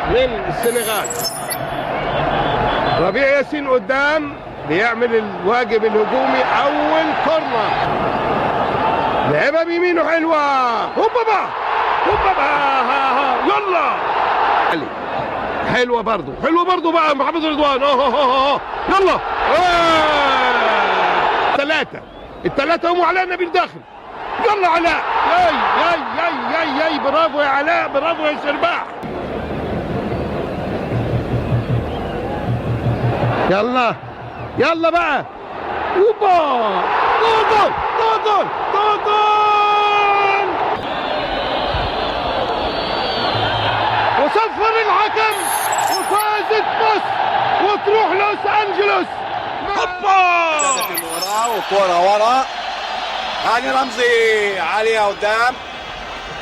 من السنغال. ربيع ياسين قدام بيعمل الواجب الهجومي. اول كورنر لعبها بيمينه حلوه. هوبا بقى يلا حلوه برضو بقى محمد رضوان. يلا الثلاثه هم علاء نبيل داخل. يلا علاء ياي برافو يا علاء، برافو يا شرباح. يلا بقى. اوبا جول وصفر الحكم وفازت مصر وتروح لوس انجلوس. هوبا وكورة ورا. هاني رمزي عالية قدام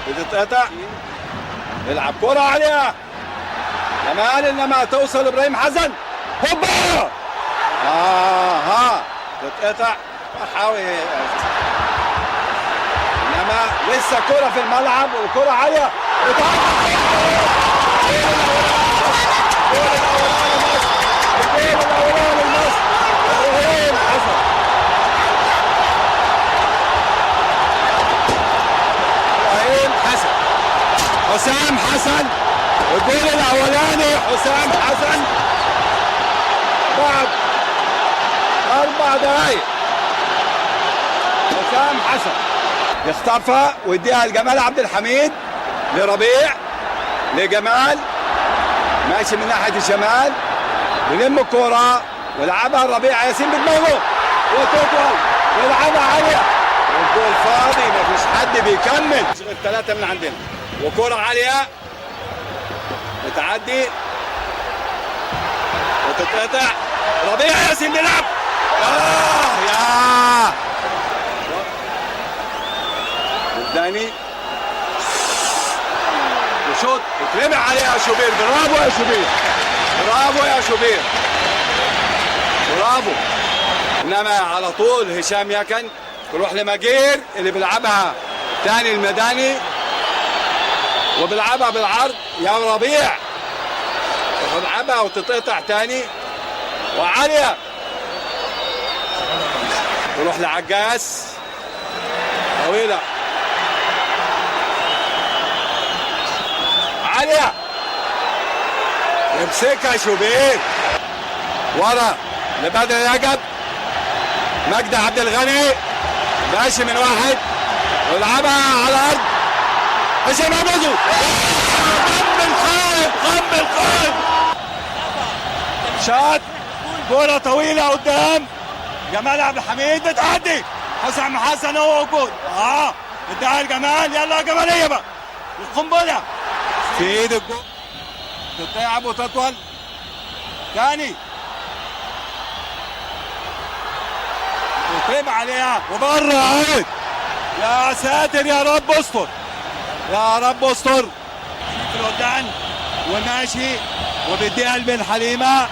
بتتقطع. يلعب كورة عالية كمان انما توصل ابراهيم حسن. هوبا تتقطع. حاول انما لسه كرة في الملعب وكرة عالية. حسام حسن الجول الاولاني. حسام حسن بعد 4 دقائق. حسام حسن يخطفها ويديها لجمال عبد الحميد لربيع لجمال ماشي من ناحيه الشمال بيلم الكوره ويلعبها لربيع ياسين بدماغه وتطول ويلعبها عاليه والجول فاضي مفيش حد بيكمل. 3 من عندنا وكرة عالية بتعدي وتتقطع. ربيع ياسين بيلعب. يا الثاني وشوط اترمي عليها شوبير. برافو يا شوبير برافو. انما على طول هشام يكن تروح لمجير اللي بيلعبها تاني المداني وبيلعبها بالعرض يا ربيع. بيلعبها وتتقطع تاني وعالية تروح لعجاز طويلة عالية يمسكها شوبير ورا لبدر رجب. مجدي عبد الغني ماشي من واحد ويلعبها على الارض. هشام عبده قم القائد شاط كرة طويلة قدام. جمال عبد الحميد بتعدي. حسام حسن هو وجود اداها لجمال. يلا يا جمالية بقى القنبلة في ايد الجول. تتلعب وتطول تاني وترمي عليها وبره عيد. يا ساتر يا رب استر في الودان وماشي وبيديها لبن حليمه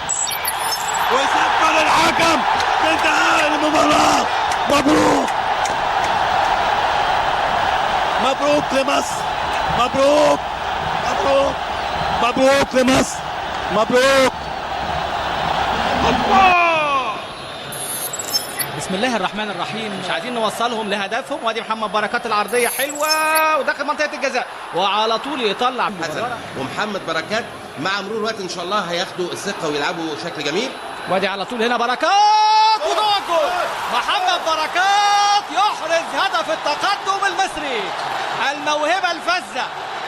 ويصفر الحكم بانتهاء المباراه. مبروك لمصر. مبروك لمصر. بسم الله الرحمن الرحيم. مش عايزين نوصلهم لهدفهم. وادي محمد بركات العرضيه حلوه وداخل منطقه الجزاء وعلى طول يطلع ومحمد بركات مع مرور الوقت ان شاء الله هياخدوا الثقه ويلعبوا شكل جميل. وادي على طول هنا بركات وجوه الجول. محمد بركات يحرز هدف التقدم المصري. الموهبه الفذه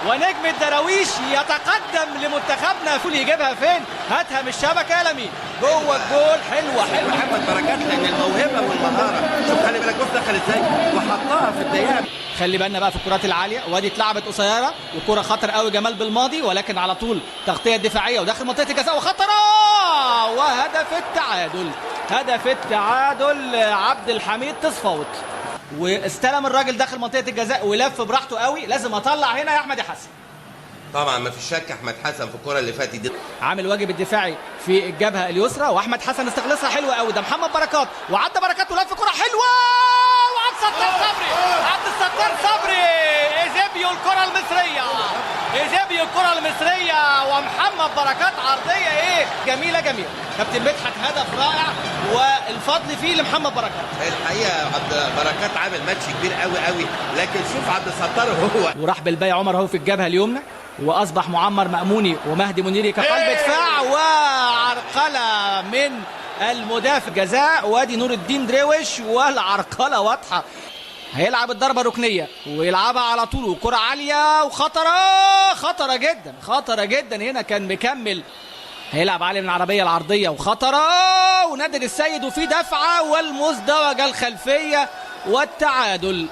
ونجم الدراويش يتقدم لمنتخبنا. فول يجيبها فين؟ هاتها من الشبكه يا لمين جوه الجول. حلوه محمد بركات لان الموهبه والمهاره. شوف خلي بالك بص دخل ازاي وحطها في الدقيقه. خلي بالنا بقى في الكرات العاليه. وادي اتلعبت قصيره وكره خطر قوي جمال بالماضي ولكن على طول تغطيه دفاعيه وداخل منطقه الجزاء وخطره هدف التعادل عبد الحميد تصفوت واستلم الراجل داخل منطقه الجزاء ولف براحته قوي. لازم اطلع هنا يا احمد يا حسن. طبعا ما فيش شك احمد حسن في الكره اللي فاتت دي عامل واجب الدفاعي في الجبهه اليسرى واحمد حسن استخلصها حلوه قوي. ده محمد بركات وعدى بركات ولف كره حلوه وعبد الستار صبري ايزيبيو الكره المصريه ومحمد محمد بركات عرضيه ايه جميله جميله. كابتن مدحت هدف رائع والفضل فيه لمحمد بركات. الحقيقه عبد بركات عامل ماتش كبير قوي قوي، لكن شوف عبد الستار هو وراح بالباقي عمر اهو في الجبهه اليمنى، واصبح معمر مأموني ومهدي منيري كقلب دفاع، وعرقله من المدافع جزاء، وادي نور الدين درويش والعرقله واضحه. هيلعب الضربه ركنيه ويلعبها على طول، وكره عاليه وخطره جدا خطره جدا. هنا كان مكمل، هيلعب علي من العربيه العرضيه وخطره، ونادر السيد وفي دفعه والمزدوجه الخلفيه والتعادل.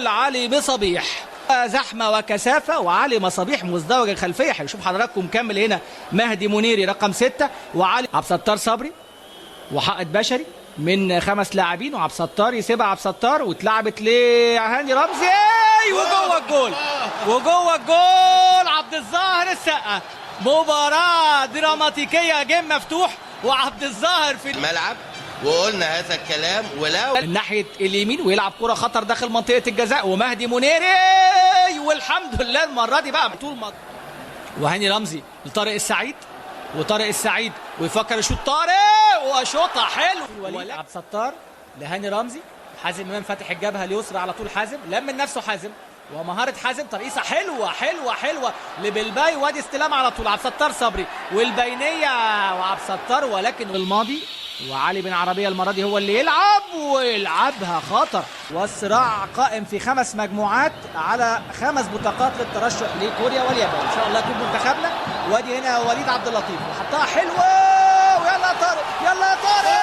علي بصبيح زحمه وكثافه، وعلي مصابيح مزدوج الخلفيه. هنشوف حضراتكم مكمل هنا مهدي منيري رقم 6 وعلي عبد الستار صبري وحائط بشري من 5 لاعبين، وعبد الستار يسيبها عبد الستار واتلعبت لهاني رمزي وجوه الجول عبد الظاهر السقا. مباراه دراماتيكيه، جيم مفتوح وعبد الظاهر في الملعب، وقلنا هذا الكلام. ولو من ناحيه اليمين ويلعب كره خطر داخل منطقه الجزاء، ومهدي منيري والحمد لله المره دي بقى طول ما وهاني رمزي لطارق السعيد، وطارق السعيد ويفكر يشوط طارق وشوطه حلو. عبد الستار لهاني رمزي، حازم امام فاتح الجبهه اليسرى على طول، حازم لم نفسه حازم، ومهاره حازم ترقيصه حلوه لبلباي، وادي استلام على طول عبد الستار صبري والبينيه وعبد الستار، ولكن الماضي وعلي بن عربيه المره دي هو اللي يلعب ويلعبها خطر. والصراع قائم في 5 مجموعات على 5 بطاقات للترشح لكوريا واليابان. ان شاء الله يكون منتخبنا. وادي هنا وليد عبد اللطيف وحطها حلوه، ويلا طارق يلا طارق،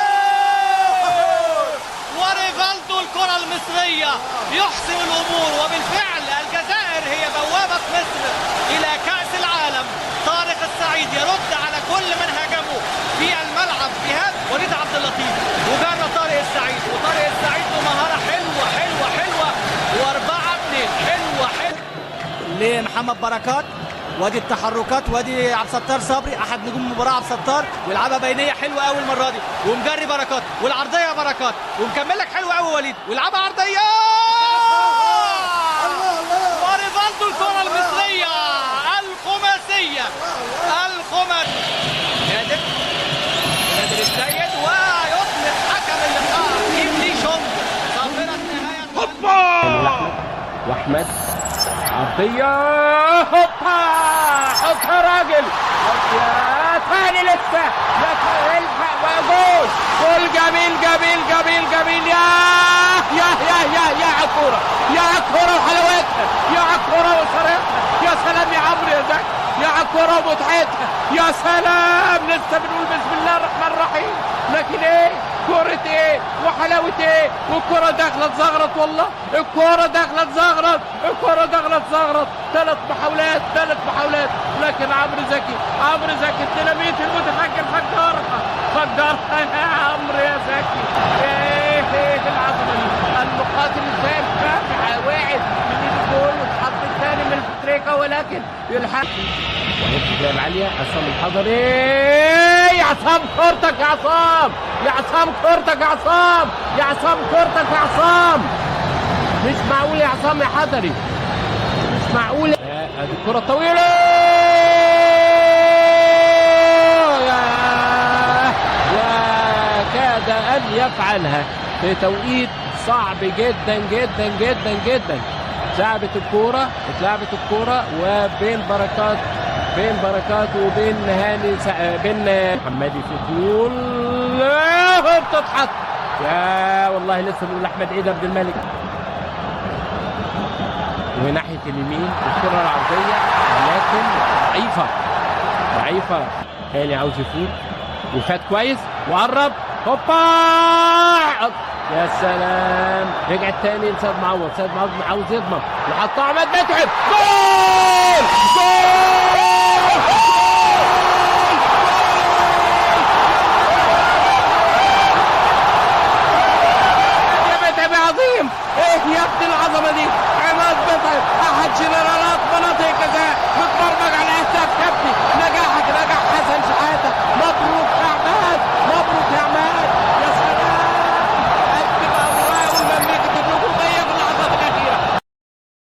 وريفالدو الكره المصريه يحسم الامور، وبالفعل الجزائر هي بوابه مصر الى كاس العالم. طارق السعيد يرد على كل من هاجمه في الملعب بهذا وليد عبد اللطيف، وجرى طارق السعيد، وطارق السعيد بمهاره حلوه و4-2 حلوه لمحمد بركات. وادي التحركات، وادي عبد الستار صبري احد نجوم المباراه عبد الستار، ويلعبها بينيه حلوه قوي المره دي، ومجري بركات، والعرضيه بركات، ومكمل لك حلوه قوي وليد، ويلعبها عرضيه وريفالدو الكره المصريه الخماسيه نادر السيد، ويطلق حكم اللقاء إبلي شونج صافره نهايه. واحمد عرضيه حطها راجل يا ثاني لسه جول جميل يا عكوره وحلاوتها، يا عكوره وسرقتها، يا سلام يا عمرو يا زكي، يا عكوره ومتعتها، يا سلام. لسه بنقول بسم الله الرحمن الرحيم، لكن ايه كرة ايه وحلاوة ايه، والكرة داخلة زغرت، والله الكرة داخلة زغرت 3 محاولات، لكن عمرو زكي الديناميت المتفجر فجرها يا عمرو يا زكي. ايه العظمة دي، المقاتل الثاني واعد من ايد الجول واتحط الثاني من الفتريكة، ولكن يلحق وهي عالية. عصام الحضري، عصام كورتك يا عصام، مش معقول يا عصام يا حضري، مش معقول. ادي الكرة الطويلة وكاد ان يفعلها في توقيت صعب جدا. اتلعبت الكرة وبين بركات وبين بين محمدي فتول بتضحك. يا والله لسه بنقول احمد عيد عبد الملك، وناحيه اليمين الكره العرضيه ولكن ضعيفه. هاني عاوز يفوت وفات كويس وقرب، هوبا يا سلام، رجع الثاني لسيد معوض عاوز يضمن وحطها عماد متعب،